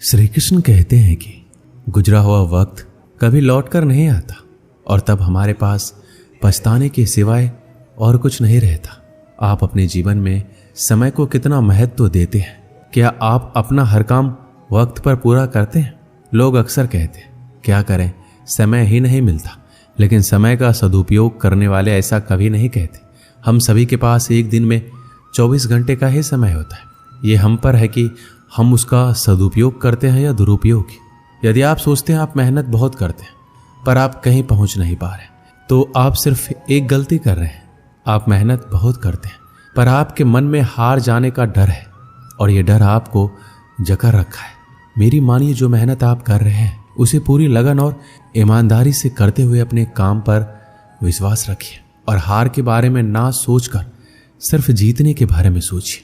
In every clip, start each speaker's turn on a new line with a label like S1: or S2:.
S1: श्री कृष्ण कहते हैं कि गुजरा हुआ वक्त कभी लौट कर नहीं आता और तब हमारे पास पछताने के सिवाय और कुछ नहीं रहता। आप अपने जीवन में समय को कितना महत्व देते हैं? क्या आप अपना हर काम वक्त पर पूरा करते हैं? लोग अक्सर कहते हैं क्या करें, समय ही नहीं मिलता, लेकिन समय का सदुपयोग करने वाले ऐसा कभी नहीं कहते। हम सभी के पास एक दिन में 24 घंटे का ही समय होता है। ये हम पर है कि हम उसका सदुपयोग करते हैं या दुरुपयोग। यदि आप सोचते हैं आप मेहनत बहुत करते हैं पर आप कहीं पहुंच नहीं पा रहे, तो आप सिर्फ एक गलती कर रहे हैं। आप मेहनत बहुत करते हैं पर आपके मन में हार जाने का डर है और ये डर आपको जकड़ रखा है। मेरी मानिए, जो मेहनत आप कर रहे हैं उसे पूरी लगन और ईमानदारी से करते हुए अपने काम पर विश्वास रखिए और हार के बारे में ना सोचकर सिर्फ जीतने के बारे में सोचिए।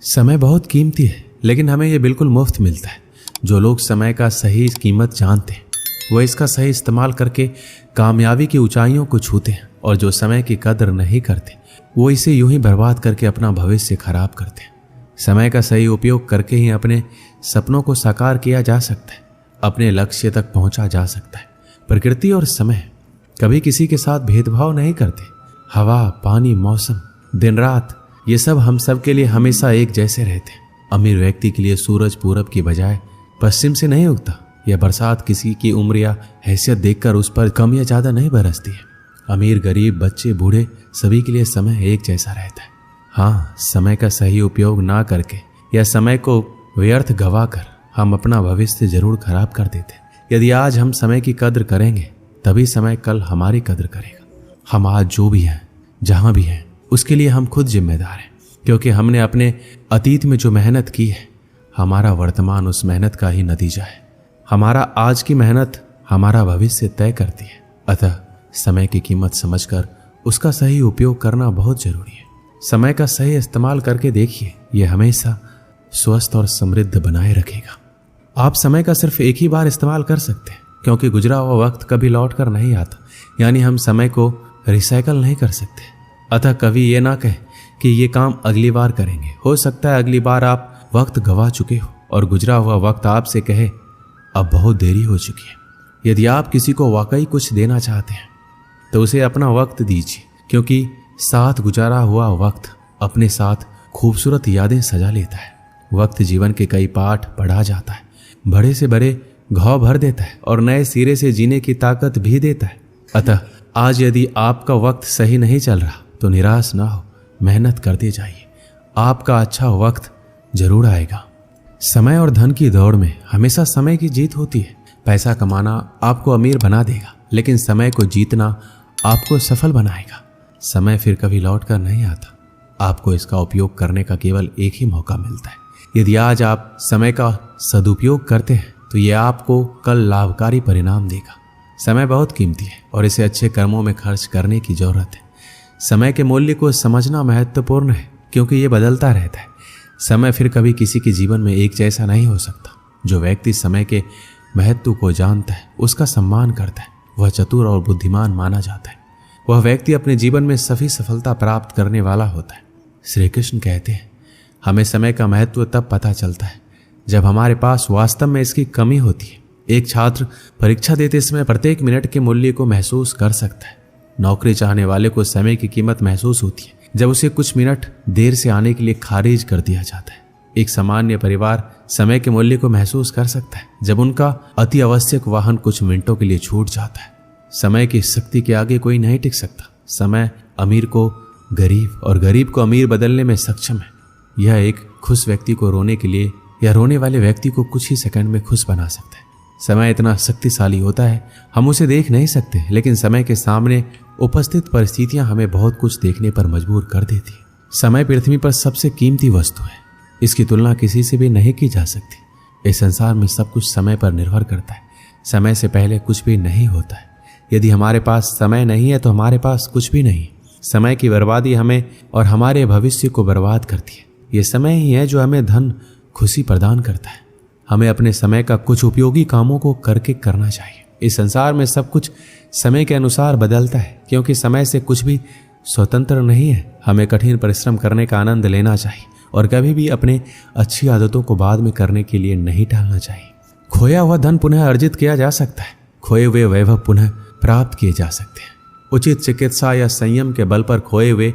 S1: समय बहुत कीमती है, लेकिन हमें यह बिल्कुल मुफ्त मिलता है। जो लोग समय का सही कीमत जानते हैं वह इसका सही इस्तेमाल करके कामयाबी की ऊंचाइयों को छूते हैं, और जो समय की कदर नहीं करते वो इसे यूं ही बर्बाद करके अपना भविष्य खराब करते हैं। समय का सही उपयोग करके ही अपने सपनों को साकार किया जा सकता है, अपने लक्ष्य तक पहुंचा जा सकता है। प्रकृति और समय कभी किसी के साथ भेदभाव नहीं करते। हवा, पानी, मौसम, दिन रात, ये सब हम सब के लिए हमेशा एक जैसे रहते हैं। अमीर व्यक्ति के लिए सूरज पूरब की बजाय पश्चिम से नहीं उगता, यह बरसात किसी की उम्र या हैसियत देखकर उस पर कम या ज्यादा नहीं बरसती है। अमीर, गरीब, बच्चे, बूढ़े, सभी के लिए समय एक जैसा रहता है। हाँ, समय का सही उपयोग ना करके या समय को व्यर्थ गवाकर हम अपना भविष्य जरूर खराब कर देते हैं। यदि आज हम समय की कद्र करेंगे तभी समय कल हमारी कद्र करेगा। हम आज जो भी हैं, जहां भी हैं, उसके लिए हम खुद जिम्मेदार हैं, क्योंकि हमने अपने अतीत में जो मेहनत की है, हमारा वर्तमान उस मेहनत का ही नतीजा है। हमारा आज की मेहनत हमारा भविष्य तय करती है। अतः समय की कीमत समझकर उसका सही उपयोग करना बहुत जरूरी है। समय का सही इस्तेमाल करके देखिए, यह हमेशा स्वस्थ और समृद्ध बनाए रखेगा। आप समय का सिर्फ एक ही बार इस्तेमाल कर सकते हैं, क्योंकि गुजरा हुआ वक्त कभी लौट कर नहीं आता, यानी हम समय को रिसाइकल नहीं कर सकते। अतः कभी ये ना कहें कि ये काम अगली बार करेंगे। हो सकता है अगली बार आप वक्त गवा चुके हो और गुजरा हुआ वक्त आपसे कहे अब बहुत देरी हो चुकी है। यदि आप किसी को वाकई कुछ देना चाहते हैं तो उसे अपना वक्त दीजिए, क्योंकि साथ गुजारा हुआ वक्त अपने साथ खूबसूरत यादें सजा लेता है। वक्त जीवन के कई पाठ पढ़ा जाता है, बड़े से बड़े घाव भर देता है और नए सिरे से जीने की ताकत भी देता है। अतः आज यदि आपका वक्त सही नहीं चल रहा तो निराश ना हो, मेहनत करते जाइए, आपका अच्छा वक्त जरूर आएगा। समय और धन की दौड़ में हमेशा समय की जीत होती है। पैसा कमाना आपको अमीर बना देगा, लेकिन समय को जीतना आपको सफल बनाएगा। समय फिर कभी लौट कर नहीं आता, आपको इसका उपयोग करने का केवल एक ही मौका मिलता है। यदि आज आप समय का सदुपयोग करते हैं तो ये आपको कल लाभकारी परिणाम देगा। समय बहुत कीमती है और इसे अच्छे कर्मों में खर्च करने की जरूरत है। समय के मूल्य को समझना महत्वपूर्ण है, क्योंकि ये बदलता रहता है। समय फिर कभी किसी के जीवन में एक जैसा नहीं हो सकता। जो व्यक्ति समय के महत्व को जानता है, उसका सम्मान करता है, वह चतुर और बुद्धिमान माना जाता है। वह व्यक्ति अपने जीवन में सभी सफलता प्राप्त करने वाला होता है। श्री कृष्ण कहते हैं हमें समय का महत्व तब पता चलता है जब हमारे पास वास्तव में इसकी कमी होती है। एक छात्र परीक्षा देते समय प्रत्येक मिनट के मूल्य को महसूस कर सकता है। नौकरी चाहने वाले को समय की कीमत महसूस होती है जब उसे कुछ मिनट देर से आने के लिए खारिज कर दिया जाता है। एक सामान्य परिवार समय के मूल्य को महसूस कर सकता है जब उनका अति आवश्यक वाहन कुछ मिनटों के लिए छूट जाता है। समय की शक्ति के आगे कोई नहीं टिक सकता। समय अमीर को गरीब और गरीब को अमीर बदलने में सक्षम है। यह एक खुश व्यक्ति को रोने के लिए या रोने वाले व्यक्ति को कुछ ही सेकंड में खुश बना सकता है। समय इतना शक्तिशाली होता है, हम उसे देख नहीं सकते, लेकिन समय के सामने उपस्थित परिस्थितियां हमें बहुत कुछ देखने पर मजबूर कर देती है। समय पृथ्वी पर सबसे कीमती वस्तु है, इसकी तुलना किसी से भी नहीं की जा सकती। इस संसार में सब कुछ समय पर निर्भर करता है। समय से पहले कुछ भी नहीं होता है। यदि हमारे पास समय नहीं है तो हमारे पास कुछ भी नहीं। समय की बर्बादी हमें और हमारे भविष्य को बर्बाद करती है। ये समय ही है जो हमें धन, खुशी प्रदान करता है। हमें अपने समय का कुछ उपयोगी कामों को करके करना चाहिए। इस संसार में सब कुछ समय के अनुसार बदलता है, क्योंकि समय से कुछ भी स्वतंत्र नहीं है। हमें कठिन परिश्रम करने का आनंद लेना चाहिए और कभी भी अपने अच्छी आदतों को बाद में करने के लिए नहीं टालना चाहिए। खोया हुआ धन पुनः अर्जित किया जा सकता है, खोए हुए वैभव पुनः प्राप्त किए जा सकते हैं। उचित चिकित्सा या संयम के बल पर खोए हुए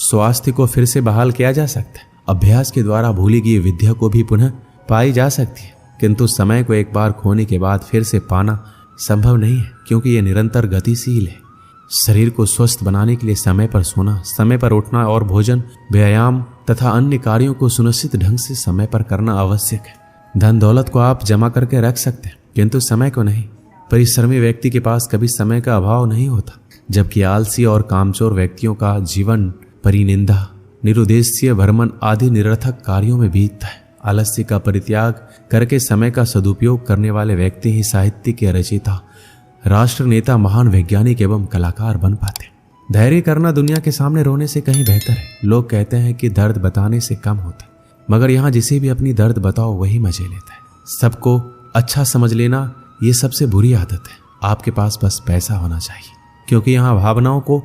S1: स्वास्थ्य को फिर से बहाल किया जा सकता है। अभ्यास के द्वारा भूली गई विद्या को भी पुनः पाई जा सकती है, किंतु समय को एक बार खोने के बाद फिर से पाना संभव नहीं है, क्योंकि यह निरंतर गतिशील है। शरीर को स्वस्थ बनाने के लिए समय पर सोना, समय पर उठना और भोजन, व्यायाम तथा अन्य कार्यों को सुनिश्चित ढंग से समय पर करना आवश्यक है। धन दौलत को आप जमा करके रख सकते हैं, किंतु समय को नहीं। परिश्रमी व्यक्ति के पास कभी समय का अभाव नहीं होता, जबकि आलसी और कामचोर व्यक्तियों का जीवन परिनिंदा, निरुद्देश्य भ्रमण आदि निरर्थक कार्यों में बीतता है। आलस्य का परित्याग करके समय का सदुपयोग करने वाले व्यक्ति ही साहित्य के रचयिता, राष्ट्र नेता, महान वैज्ञानिक एवं कलाकार बन पाते। धैर्य करना दुनिया के सामने रोने से कहीं बेहतर है। लोग कहते हैं कि दर्द बताने से कम होता है, मगर यहाँ जिसे भी अपनी दर्द बताओ वही मजे लेता है। सबको अच्छा समझ लेना ये सबसे बुरी आदत है। आपके पास बस पैसा होना चाहिए, क्योंकि यहाँ भावनाओं को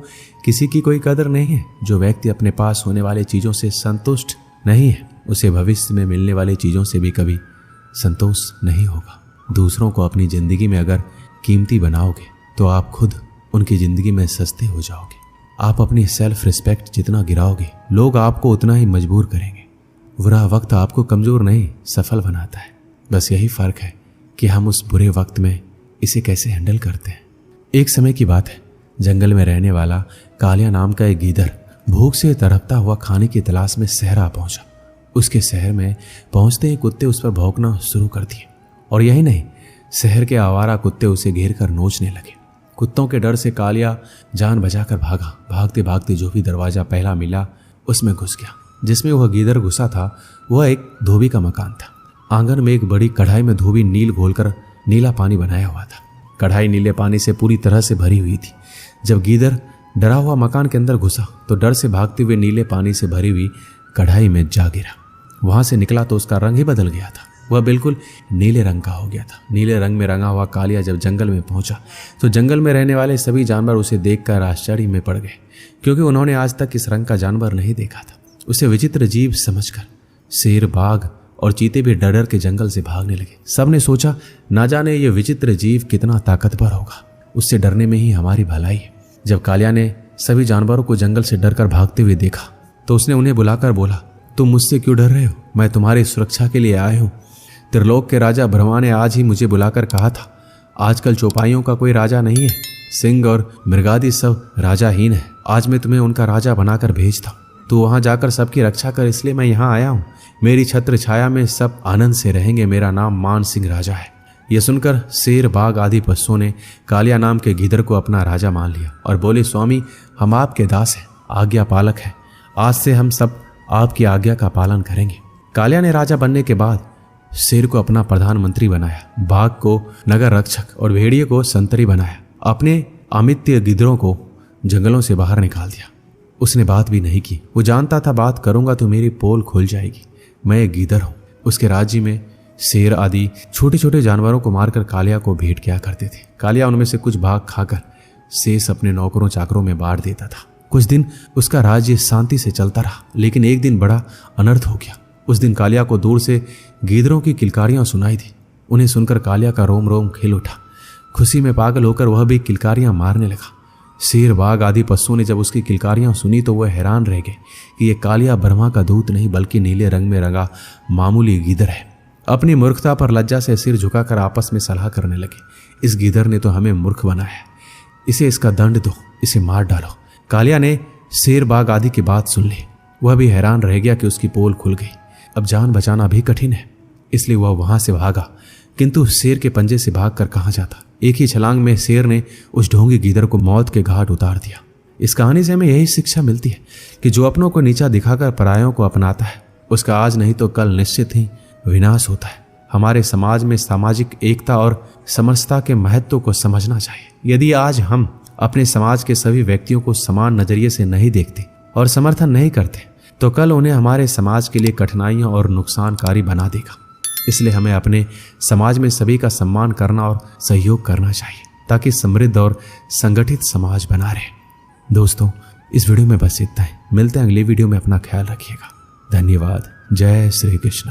S1: किसी की कोई कदर नहीं है। जो व्यक्ति अपने पास होने वाली चीजों से संतुष्ट नहीं है, उसे भविष्य में मिलने वाली चीजों से भी कभी संतोष नहीं होगा। दूसरों को अपनी जिंदगी में अगर कीमती बनाओगे तो आप खुद उनकी जिंदगी में सस्ते हो जाओगे। आप अपनी सेल्फ रिस्पेक्ट जितना गिराओगे, लोग आपको उतना ही मजबूर करेंगे। बुरा वक्त आपको कमजोर नहीं, सफल बनाता है। बस यही फर्क है कि हम उस बुरे वक्त में इसे कैसे हैंडल करते हैं। एक समय की बात है, जंगल में रहने वाला कालिया नाम का एक गीदड़ भूख से तड़पता हुआ खाने की तलाश में शहर आ पहुंचा। उसके शहर में पहुंचते ही कुत्ते उस पर भौंकना शुरू कर दिए, और यही नहीं, शहर के आवारा कुत्ते उसे घेर कर नोचने लगे। कुत्तों के डर से कालिया जान बचाकर भागा। भागते भागते जो भी दरवाजा पहला मिला उसमें घुस गया। जिसमें वह गीदड़ घुसा था वह एक धोबी का मकान था। आंगन में एक बड़ी कढ़ाई में धोबी नील घोलकर नीला पानी बनाया हुआ था। कढ़ाई नीले पानी से पूरी तरह से भरी हुई थी। जब गीदड़ डरा हुआ मकान के अंदर घुसा तो डर से भागते हुए नीले पानी से भरी हुई कढ़ाई में जा गिरा। वहां से निकला तो उसका रंग ही बदल गया था। वह बिल्कुल नीले रंग का हो गया था। नीले रंग में रंगा हुआ कालिया जब जंगल में पहुंचा तो जंगल में रहने वाले सभी जानवर उसे देखकर आश्चर्य में पड़ गए, क्योंकि उन्होंने आज तक इस रंग का जानवर नहीं देखा था। उसे विचित्र जीव समझकर शेर, बाघ और चीते भी डर डर के जंगल से भागने लगे। सबने सोचा, ना जाने ये विचित्र जीव कितना ताकतवर होगा, उससे डरने में ही हमारी भलाई है। जब कालिया ने सभी जानवरों को जंगल से डरकर भागते हुए देखा तो उसने उन्हें बुलाकर बोला, तुम मुझसे क्यों डर रहे हो? मैं तुम्हारी सुरक्षा के लिए आया हूँ। त्रिलोक के राजा ब्रह्मा ने आज ही मुझे बुलाकर कहा था, आजकल चौपाइयों का कोई राजा नहीं है, सिंह और मृगादि सब राजाहीन है। आज मैं तुम्हें उनका राजा बनाकर भेजता हूँ। तू वहां जाकर सबकी रक्षा कर, इसलिए मैं यहाँ आया हूँ। मेरी छत्र छाया में सब आनंद से रहेंगे। मेरा नाम मान सिंह राजा है। यह सुनकर शेर, बाघ आदि पशुओं ने कालिया नाम के गीदड़ को अपना राजा मान लिया और बोले, स्वामी, हम आपके दास हैं, आज्ञा पालक हैं। आज से हम सब आपकी आज्ञा का पालन करेंगे। कालिया ने राजा बनने के बाद शेर को अपना प्रधानमंत्री बनाया, बाघ को नगर रक्षक और भेड़िए को संतरी बनाया। अपने अमित्य गिदड़ों को जंगलों से बाहर निकाल दिया। उसने बात भी नहीं की। वो जानता था, बात करूंगा तो मेरी पोल खुल जाएगी। मैं एक गीदड़ हूं। उसके राज्य में शेर आदि छोटे छोटे जानवरों को मारकर कालिया को भेंट किया करते थे। कालिया उनमें से कुछ भाग खाकर शेष अपने नौकरों चाकरों में बांट देता था। कुछ दिन उसका राज्य शांति से चलता रहा, लेकिन एक दिन बड़ा अनर्थ हो गया। उस दिन कालिया को दूर से गीदड़ों की किलकारियां सुनाई दी। उन्हें सुनकर कालिया का रोम रोम खिल उठा। खुशी में पागल होकर वह भी किलकारियां मारने लगा। शेर, बाघ आदि पशुओं ने जब उसकी किलकारियां सुनी तो वह हैरान रह गए कि यह कालिया ब्रह्मा का दूत नहीं बल्कि नीले रंग में रंगा मामूली गीदड़ है। अपनी मूर्खता पर लज्जा से सिर झुकाकर आपस में सलाह करने लगे, इस गीदड़ ने तो हमें मूर्ख बनाया, इसे इसका दंड दो, इसे मार डालो। कालिया ने शेर, बाघ आदि की बात सुन ली। वह भी हैरान रह गया कि उसकी पोल खुल गई। अब जान बचाना भी कठिन है, इसलिए वह वहां से भागा, किंतु शेर के पंजे से भागकर कहां जाता। एक ही छलांग में शेर ने उस ढोंगी गीदड़ को मौत के घाट उतार दिया। इस कहानी से हमें यही शिक्षा मिलती है कि जो अपनों को नीचा दिखाकर परायों को अपनाता है उसका आज नहीं तो कल निश्चित ही विनाश होता है। हमारे समाज में सामाजिक एकता और समरसता के महत्व को समझना चाहिए। यदि आज हम अपने समाज के सभी व्यक्तियों को समान नजरिए से नहीं देखते और समर्थन नहीं करते तो कल उन्हें हमारे समाज के लिए कठिनाइयां और नुकसानकारी बना देगा। इसलिए हमें अपने समाज में सभी का सम्मान करना और सहयोग करना चाहिए ताकि समृद्ध और संगठित समाज बना रहे। दोस्तों, इस वीडियो में बस इतना ही। मिलते हैं अगली वीडियो में। अपना ख्याल रखिएगा। धन्यवाद। जय श्री कृष्ण।